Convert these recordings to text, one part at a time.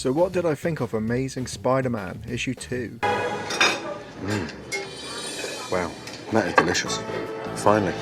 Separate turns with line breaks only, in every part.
So what did I think of Amazing Spider-Man issue 2?
Wow, that is delicious. Finally,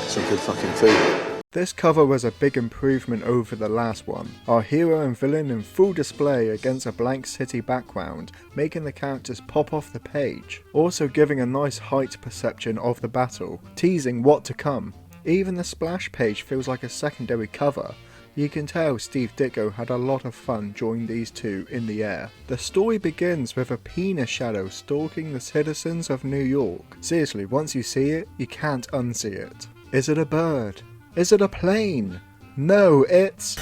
some good fucking food.
This cover was a big improvement over the last one. Our hero and villain in full display against a blank city background, making the characters pop off the page, also giving a nice height perception of the battle, teasing what to come. Even the splash page feels like a secondary cover. You can tell Steve Ditko had a lot of fun drawing these two in the air. The story begins with a penis shadow stalking the citizens of New York. Seriously, once you see it, you can't unsee it. Is it a bird? Is it a plane? No, it's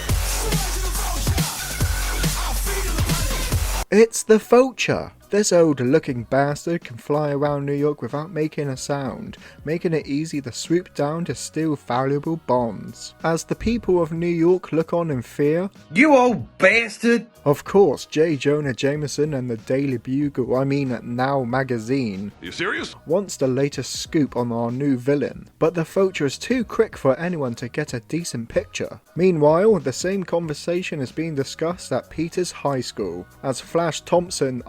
the Vulture! This old looking bastard can fly around New York without making a sound, making it easy to swoop down to steal valuable bombs. As the people of New York look on in fear,
"You old bastard!"
Of course, J. Jonah Jameson and the Daily Bugle, Now magazine,
You serious?
wants the latest scoop on our new villain, but the Vulture is too quick for anyone to get a decent picture. Meanwhile, the same conversation is being discussed at Peter's high school, as Flash Thompson,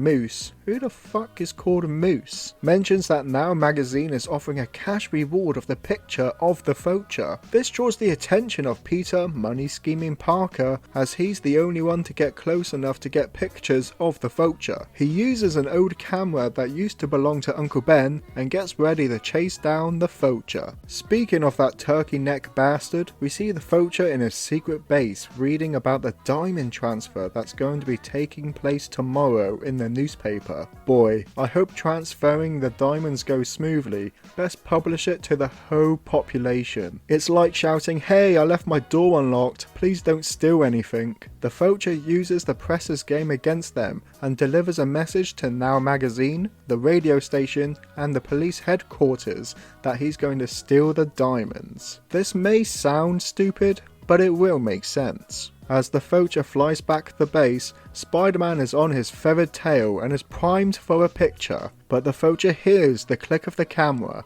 Moose, who the fuck is called Moose, mentions that Now magazine is offering a cash reward of the picture of the Vulture. This draws the attention of Peter Money Scheming Parker, as he's the only one to get close enough to get pictures of the Vulture. He uses an old camera that used to belong to Uncle Ben and gets ready to chase down the Vulture. Speaking of that turkey neck bastard, we see the Vulture in his secret base reading about the diamond transfer that's going to be taking place tomorrow in the newspaper. Boy, I hope transferring the diamonds goes smoothly. Best publish it to the whole population. It's like shouting, "Hey, I left my door unlocked, please don't steal anything." The Vulture uses the press's game against them and delivers a message to Now magazine, the radio station and the police headquarters that he's going to steal the diamonds. This may sound stupid, but it will make sense. As the Vulture flies back the base, Spider-Man is on his feathered tail and is primed for a picture, but the Vulture hears the click of the camera.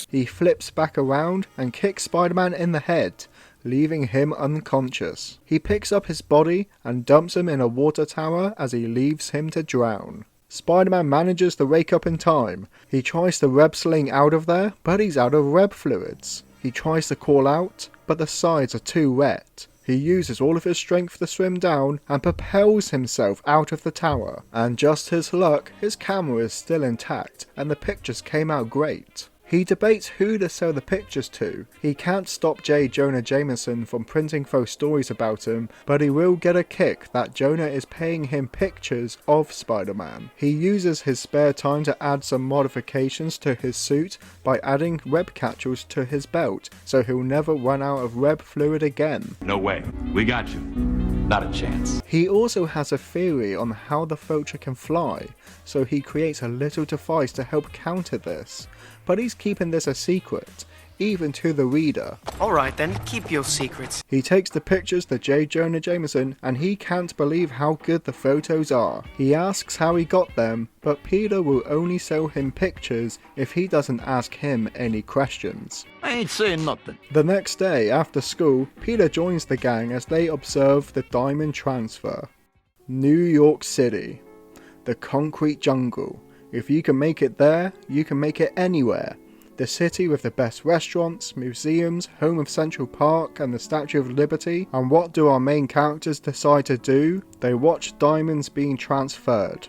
He flips back around and kicks Spider-Man in the head, leaving him unconscious. He picks up his body and dumps him in a water tower as he leaves him to drown. Spider-Man manages to wake up in time. He tries to web sling out of there, but he's out of web fluids. He tries to call out, but the sides are too wet. He uses all of his strength to swim down and propels himself out of the tower. And just his luck, his camera is still intact and the pictures came out great. He debates who to sell the pictures to. He can't stop J. Jonah Jameson from printing faux stories about him, but he will get a kick that Jonah is paying him pictures of Spider-Man. He uses his spare time to add some modifications to his suit by adding web catchers to his belt, so he'll never run out of web fluid again.
No way. We got you. Not a chance.
He also has a theory on how the Vulture can fly, so he creates a little device to help counter this. But he's keeping this a secret, even to the reader.
Alright then, keep your secrets.
He takes the pictures to J. Jonah Jameson and he can't believe how good the photos are. He asks how he got them, but Peter will only sell him pictures if he doesn't ask him any questions.
I ain't saying nothing.
The next day, after school, Peter joins the gang as they observe the diamond transfer. New York City. The concrete jungle. If you can make it there, you can make it anywhere. The city with the best restaurants, museums, home of Central Park and the Statue of Liberty. And what do our main characters decide to do? They watch diamonds being transferred.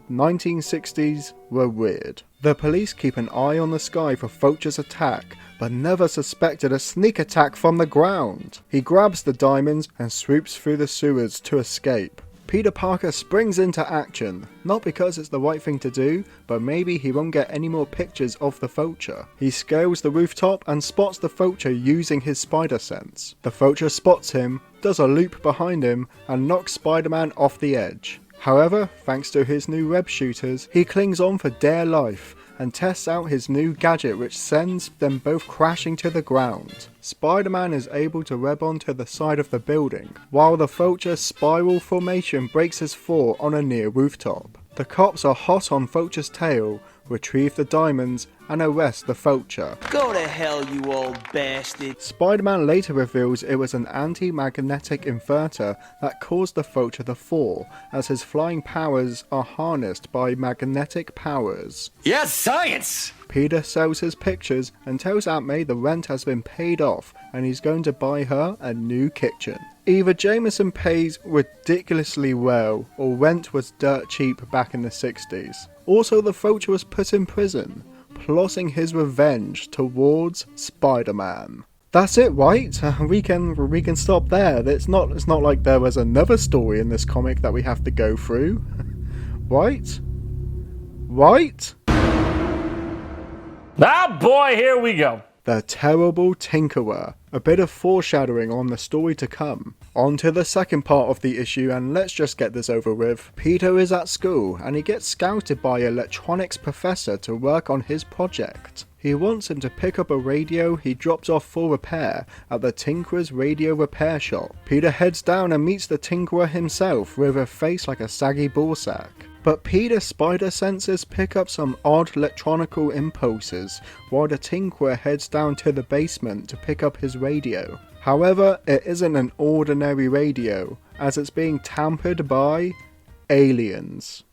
1960s were weird. The police keep an eye on the sky for Vulture's attack, but never suspected a sneak attack from the ground. He grabs the diamonds and swoops through the sewers to escape. Peter Parker springs into action, not because it's the right thing to do, but maybe he won't get any more pictures of the Vulture. He scales the rooftop and spots the Vulture using his spider sense. The Vulture spots him, does a loop behind him, and knocks Spider-Man off the edge. However, thanks to his new web shooters, he clings on for dear life and tests out his new gadget which sends them both crashing to the ground. Spider-Man is able to web onto the side of the building, while the Vulture's spiral formation breaks his fall on a near rooftop. The cops are hot on Vulture's tail, retrieve the diamonds, and arrest the Vulture.
Go to hell, you old bastard.
Spider-Man later reveals it was an anti-magnetic inverter that caused the Vulture to fall, as his flying powers are harnessed by magnetic powers.
Yes, science!
Peter sells his pictures and tells Aunt May the rent has been paid off and he's going to buy her a new kitchen. Either Jameson pays ridiculously well, or rent was dirt cheap back in the 60s. Also, the Vulture was put in prison, plotting his revenge towards Spider-Man. That's it, right? We can stop there. It's not like there was another story in this comic that we have to go through. Right? Right?
Ah boy, here we go.
The Terrible Tinkerer. A bit of foreshadowing on the story to come. On to the second part of the issue, and let's just get this over with. Peter is at school and he gets scouted by an electronics professor to work on his project. He wants him to pick up a radio he dropped off for repair at the Tinkerer's radio repair shop. Peter heads down and meets the Tinkerer himself with a face like a saggy ballsack. But Peter's spider senses pick up some odd electronical impulses while the Tinkerer heads down to the basement to pick up his radio. However, it isn't an ordinary radio, as it's being tampered by aliens.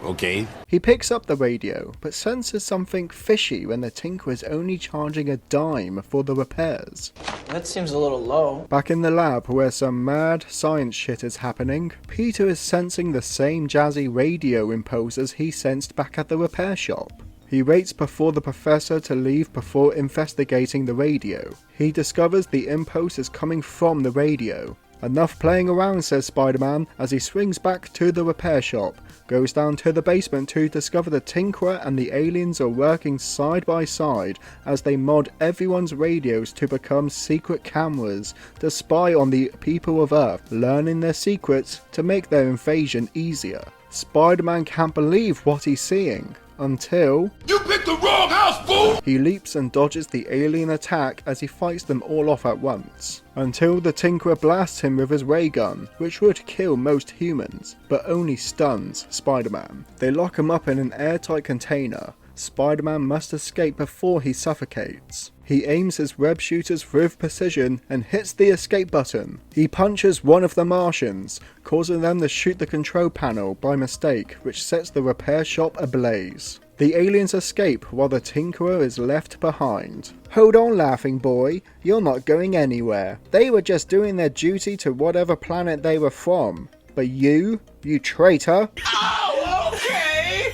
Okay.
He picks up the radio, but senses something fishy when the Tinkerer is only charging a dime for the repairs.
That seems a little low.
Back in the lab where some mad science shit is happening, Peter is sensing the same jazzy radio impulses he sensed back at the repair shop. He waits before the professor to leave before investigating the radio. He discovers the impulse is coming from the radio. Enough playing around, says Spider-Man as he swings back to the repair shop, goes down to the basement to discover the Tinkerer and the aliens are working side by side as they mod everyone's radios to become secret cameras to spy on the people of Earth, learning their secrets to make their invasion easier. Spider-Man can't believe what he's seeing. Until...
You picked the wrong house, fool!
He leaps and dodges the alien attack as he fights them all off at once. Until the Tinkerer blasts him with his ray gun, which would kill most humans, but only stuns Spider-Man. They lock him up in an airtight container. Spider-Man must escape before he suffocates. He aims his web shooters with precision and hits the escape button. He punches one of the Martians, causing them to shoot the control panel by mistake, which sets the repair shop ablaze. The aliens escape while the Tinkerer is left behind. Hold on, laughing boy, you're not going anywhere. They were just doing their duty to whatever planet they were from. But you traitor.
Oh, okay!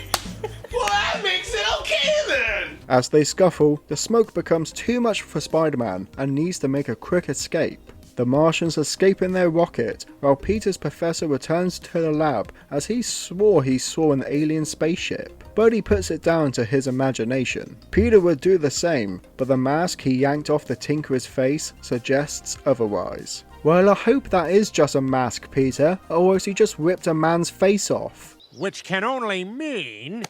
Well, that makes it okay then!
As they scuffle, the smoke becomes too much for Spider-Man and needs to make a quick escape. The Martians escape in their rocket, while Peter's professor returns to the lab as he swore he saw an alien spaceship. But he puts it down to his imagination. Peter would do the same, but the mask he yanked off the Tinkerer's face suggests otherwise. Well, I hope that is just a mask, Peter, or else he just ripped a man's face off.
Which can only mean...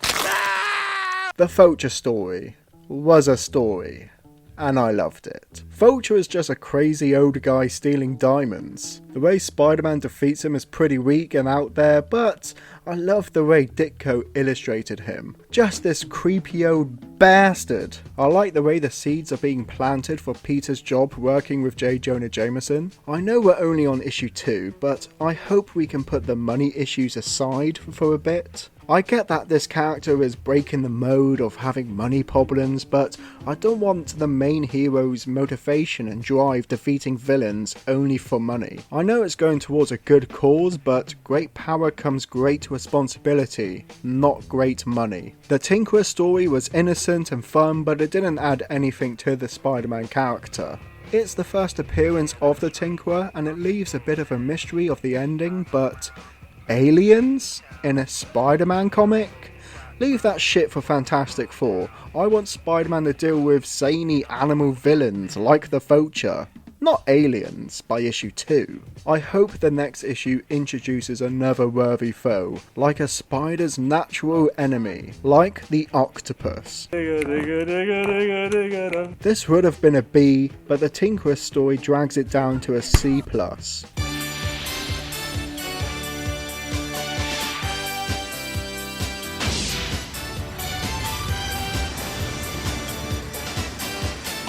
The Vulture story was a story, and I loved it. Vulture is just a crazy old guy stealing diamonds. The way Spider-Man defeats him is pretty weak and out there, but I love the way Ditko illustrated him. Just this creepy old bastard. I like the way the seeds are being planted for Peter's job working with J. Jonah Jameson. I know we're only on issue 2, but I hope we can put the money issues aside for a bit. I get that this character is breaking the mode of having money problems, but I don't want the main hero's motivation and drive defeating villains only for money. I know it's going towards a good cause, but great power comes great responsibility, not great money. The Tinkerer story was innocent and fun, but it didn't add anything to the Spider-Man character. It's the first appearance of the Tinkerer, and it leaves a bit of a mystery of the ending, but... aliens? In a Spider-Man comic? Leave that shit for Fantastic Four. I want Spider-Man to deal with zany animal villains like the Vulture, not aliens, by issue 2. I hope the next issue introduces another worthy foe, like a spider's natural enemy, like the octopus. This would have been a B, but the Tinkerer story drags it down to a C+.